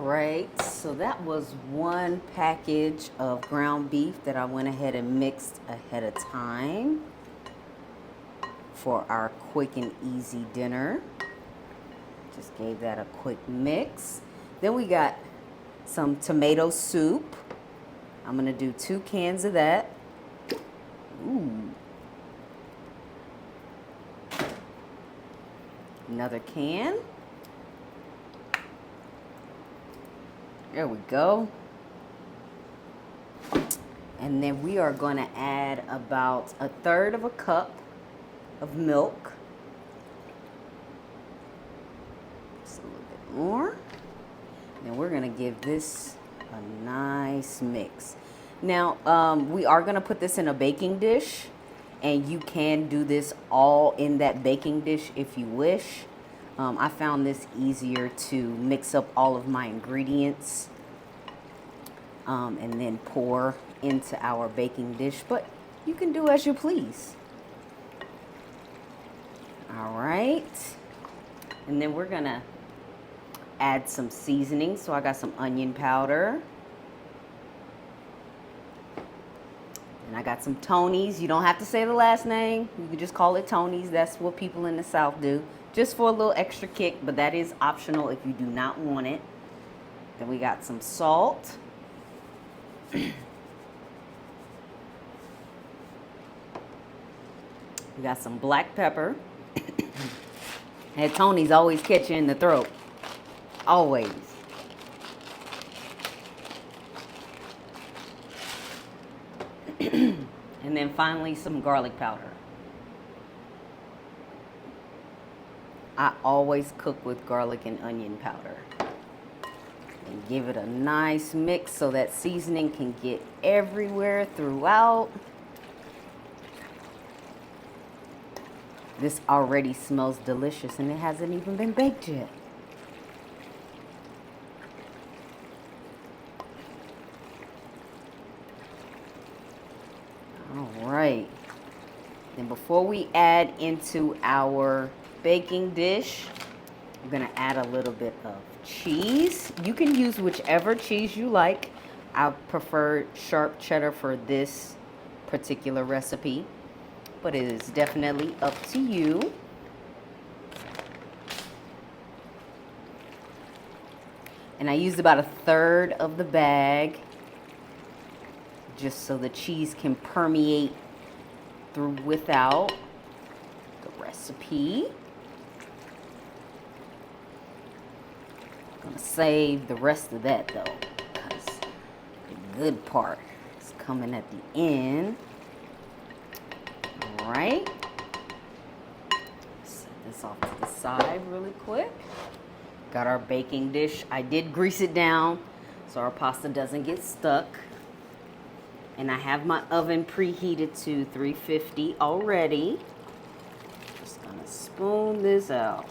right, so that was one package of ground beef that I went ahead and mixed ahead of time for our quick and easy dinner. Just gave that a quick mix. Then we got some tomato soup. I'm gonna do 2 cans of that. Ooh. Another can. There we go. And then we are going to add about 1/3 of a cup of milk. Just a little bit more. And we're going to give this a nice mix. Now, we are going to put this in a baking dish, and you can do this all in that baking dish if you wish. I found this easier to mix up all of my ingredients and then pour into our baking dish, but you can do as you please. All right, and then we're gonna add some seasoning. So I got some onion powder, and I got some Tony's. You don't have to say the last name, you can just call it Tony's. That's what people in the South do, just for a little extra kick, but that is optional if you do not want it. Then we got some salt. We got some black pepper. And Tony's always catch you in the throat. Always. And then finally some garlic powder. I always cook with garlic and onion powder. And give it a nice mix so that seasoning can get everywhere throughout. This already smells delicious and it hasn't even been baked yet. All right. And before we add into our baking dish, I'm gonna add a little bit of cheese. You can use whichever cheese you like. I prefer sharp cheddar for this particular recipe, but it is definitely up to you. And I used about 1/3 of the bag just so the cheese can permeate through without the recipe. I'm gonna save the rest of that though, because the good part is coming at the end. All right, set this off to the side really quick. Got our baking dish. I did grease it down so our pasta doesn't get stuck. And I have my oven preheated to 350 already. Just gonna spoon this out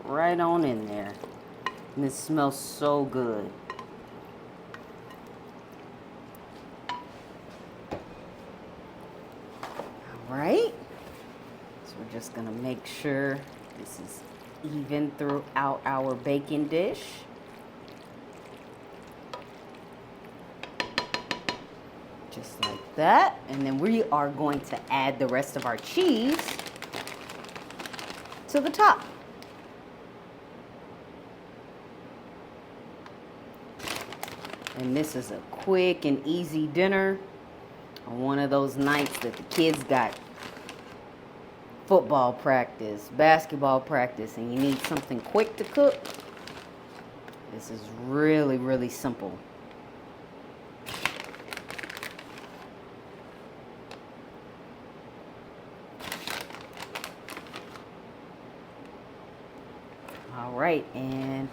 right on in there. And it smells so good. All right. So we're just gonna make sure this is even throughout our baking dish. Just like that. And then we are going to add the rest of our cheese to the top. And this is a quick and easy dinner on one of those nights that the kids got football practice, basketball practice, and you need something quick to cook. This is really, really simple. All right, and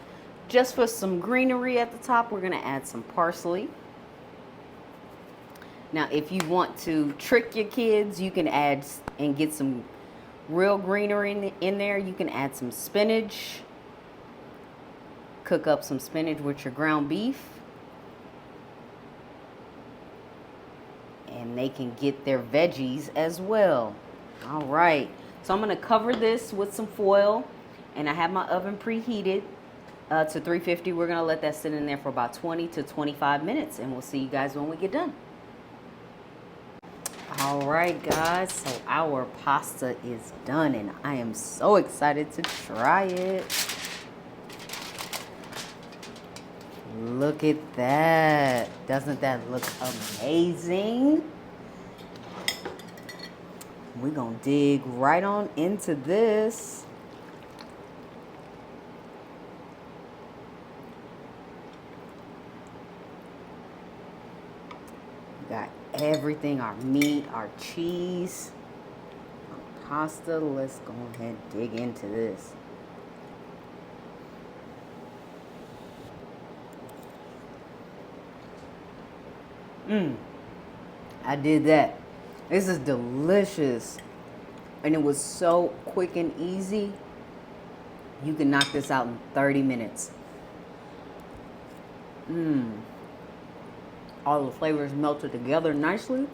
just for some greenery at the top, we're gonna add some parsley. Now, if you want to trick your kids, you can add and get some real greenery in there. You can add some spinach. Cook up some spinach with your ground beef. And they can get their veggies as well. All right, so I'm gonna cover this with some foil, and I have my oven preheated to 350. We're going to let that sit in there for about 20 to 25 minutes, and we'll see you guys when we get done. All right, guys, so our pasta is done, and I am so excited to try it. Look at that. Doesn't that look amazing? We're going to dig right on into this. We got everything, our meat, our cheese, our pasta. Let's go ahead and dig into this. I did that. This is delicious. And it was so quick and easy. You can knock this out in 30 minutes. All the flavors melted together nicely.